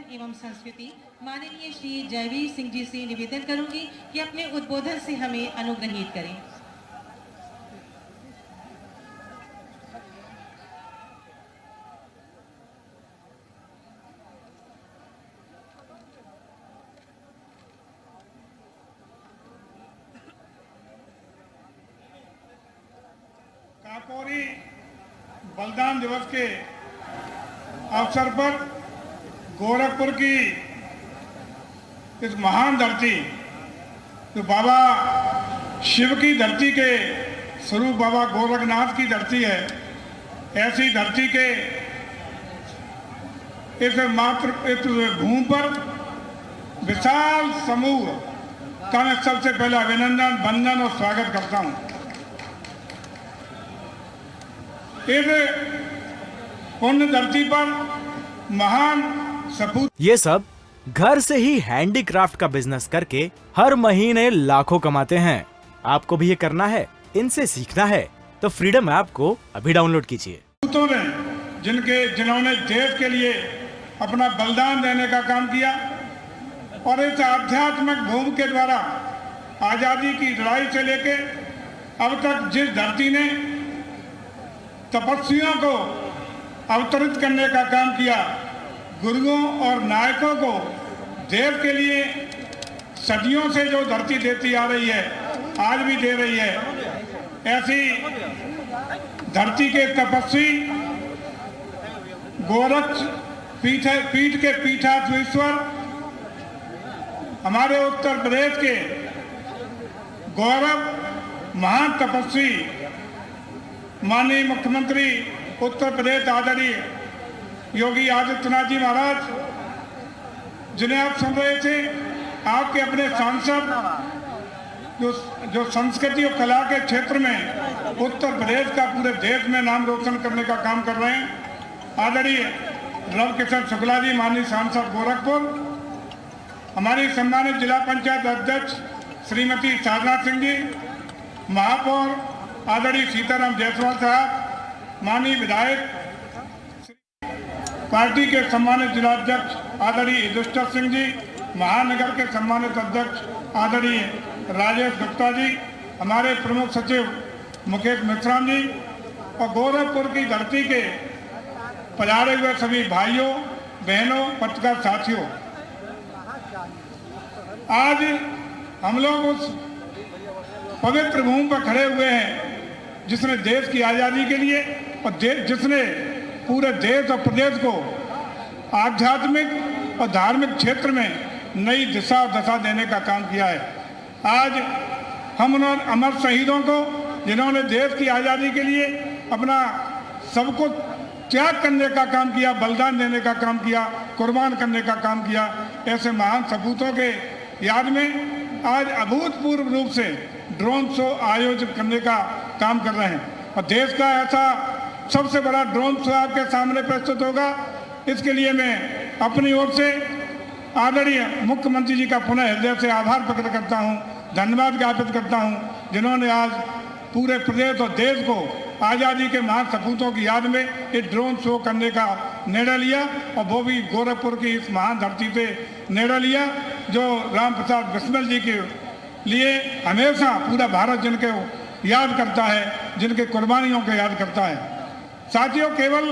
एवं संस्कृति माननीय श्री जयवीर सिंह जी से निवेदन करूंगी कि अपने उद्बोधन से हमें अनुग्रहित करें। काकोरी बलिदान दिवस के अवसर पर गोरखपुर की इस महान धरती जो बाबा शिव की धरती के स्वरूप बाबा गोरखनाथ की धरती है, ऐसी धरती के इस भूमि पर विशाल समूह का मैं सबसे पहले अभिनंदन, वंदन और स्वागत करता हूं। इस पुण्य धरती पर महान सपूत ये सब घर से ही हैंडीक्राफ्ट का बिजनेस करके हर महीने लाखों कमाते हैं। आपको भी ये करना है, इनसे सीखना है तो फ्रीडम ऐप को अभी डाउनलोड कीजिए। जिन्होंने देश के लिए अपना बलिदान देने का काम किया और इस आध्यात्मिक भूमि के द्वारा आजादी की लड़ाई से लेके अब तक जिस धरती ने तपस्वियों को अवतरित करने का काम किया, गुरुओं और नायकों को देश के लिए सदियों से जो धरती देती आ रही है, आज भी दे रही है, ऐसी धरती के तपस्वी गोरख पीठ के पीठाधीश्वर हमारे उत्तर प्रदेश के गौरव महान तपस्वी माननीय मुख्यमंत्री उत्तर प्रदेश आदरणीय योगी आदित्यनाथ जी महाराज, जिन्हें आप सुन रहे थे, आपके अपने सांसद जो संस्कृति और कला के क्षेत्र में उत्तर प्रदेश का पूरे देश में नाम रोशन करने का काम कर रहे हैं, आदरणीय रविकिशन शुक्ला जी, माननीय सांसद गोरखपुर, हमारी सम्मानित जिला पंचायत अध्यक्ष श्रीमती साधना सिंह जी, महापौर आदरणीय सीताराम जायसवाल साहब, माननीय विधायक पार्टी के सम्मानित जिलाध्यक्ष आदरणीय युधिष्ठिर सिंह जी, महानगर के सम्मानित अध्यक्ष आदरणीय राजेश गुप्ता जी, हमारे प्रमुख सचिव मुकेश मिश्राम जी और गोरखपुर की धरती के पधारे हुए सभी भाइयों बहनों पत्रकार साथियों, आज हम लोग उस पवित्र भूमि पर खड़े हुए हैं जिसने देश की आज़ादी के लिए और जिसने पूरे देश और प्रदेश को आध्यात्मिक और धार्मिक क्षेत्र में नई दिशा और दशा देने का काम किया है। आज हम उन अमर शहीदों को, जिन्होंने देश की आज़ादी के लिए अपना सब कुछ त्याग करने का काम किया, बलिदान देने का काम किया, कुर्बान करने का काम किया, ऐसे महान सपूतों के याद में आज अभूतपूर्व रूप से ड्रोन शो आयोजित करने का काम कर रहे हैं और देश का ऐसा सबसे बड़ा ड्रोन शो आपके सामने प्रस्तुत होगा। इसके लिए मैं अपनी ओर से आदरणीय मुख्यमंत्री जी का पुनः हृदय से आभार प्रकट करता हूं, धन्यवाद ज्ञापित करता हूं, जिन्होंने आज पूरे प्रदेश और देश को आज़ादी के महान सपूतों की याद में एक ड्रोन शो करने का निर्णय लिया और वो भी गोरखपुर की इस महान धरती पे निर्णय लिया, जो राम प्रसाद बिस्मिल जी के लिए हमेशा पूरा भारत जिनके याद करता है, जिनके कुर्बानियों को याद करता है। साथियों, केवल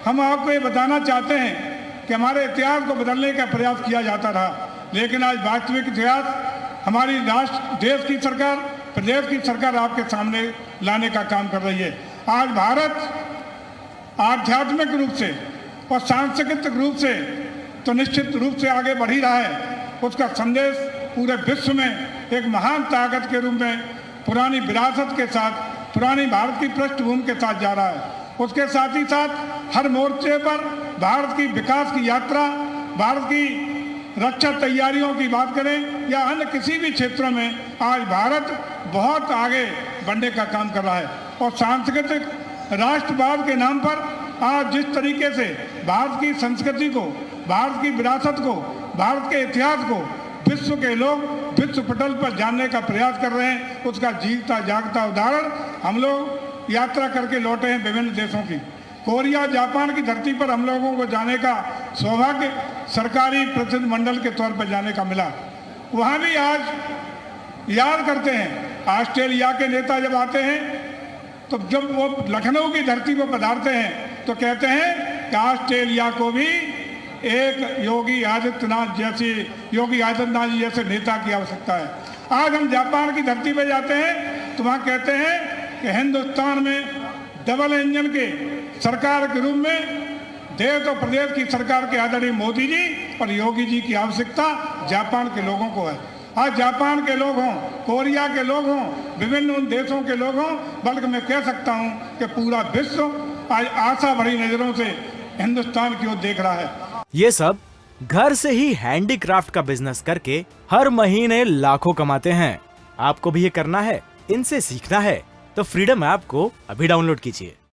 हम आपको ये बताना चाहते हैं कि हमारे इतिहास को बदलने का प्रयास किया जाता रहा, लेकिन आज वास्तविक इतिहास हमारी राष्ट्र, देश की सरकार, प्रदेश की सरकार आपके सामने लाने का काम कर रही है। आज भारत आध्यात्मिक रूप से और सांस्कृतिक रूप से तो निश्चित रूप से आगे बढ़ ही रहा है। उसका संदेश पूरे विश्व में एक महान ताकत के रूप में पुरानी विरासत के साथ, पुरानी भारत की पृष्ठभूमि के साथ जा रहा है। उसके साथ ही साथ हर मोर्चे पर भारत की विकास की यात्रा, भारत की रक्षा तैयारियों की बात करें या अन्य किसी भी क्षेत्रों में, आज भारत बहुत आगे बढ़ने का काम कर रहा है। और सांस्कृतिक राष्ट्रवाद के नाम पर आज जिस तरीके से भारत की संस्कृति को, भारत की विरासत को, भारत के इतिहास को विश्व के लोग विश्व पटल पर जानने का प्रयास कर रहे हैं, उसका जीता जागता उदाहरण हम लोग यात्रा करके लौटे हैं विभिन्न देशों की। कोरिया जापान की धरती पर हम लोगों को जाने का सौभाग्य सरकारी प्रतिनिधिमंडल के तौर पर जाने का मिला। वहाँ भी आज याद करते हैं, ऑस्ट्रेलिया के नेता जब आते हैं तो जब वो लखनऊ की धरती पर पधारते हैं तो कहते हैं कि ऑस्ट्रेलिया को भी एक योगी आदित्यनाथ जी जैसे नेता की आवश्यकता है। आज हम जापान की धरती पर जाते हैं तो वहाँ कहते हैं कि हिंदुस्तान में डबल इंजन के सरकार के रूप में देश और प्रदेश की सरकार के आदरणीय मोदी जी और योगी जी की आवश्यकता जापान के लोगों को है। आज जापान के लोग हों, कोरिया के लोग हों, विभिन्न उन देशों के लोग हों, बल्कि मैं कह सकता हूं कि पूरा विश्व आज आशा भरी नजरों से हिंदुस्तान की ओर देख रहा है। ये सब घर से ही हैंडीक्राफ्ट का बिजनेस करके हर महीने लाखों कमाते हैं। आपको भी ये करना है, इनसे सीखना है तो फ्रीडम ऐप को अभी डाउनलोड कीजिए।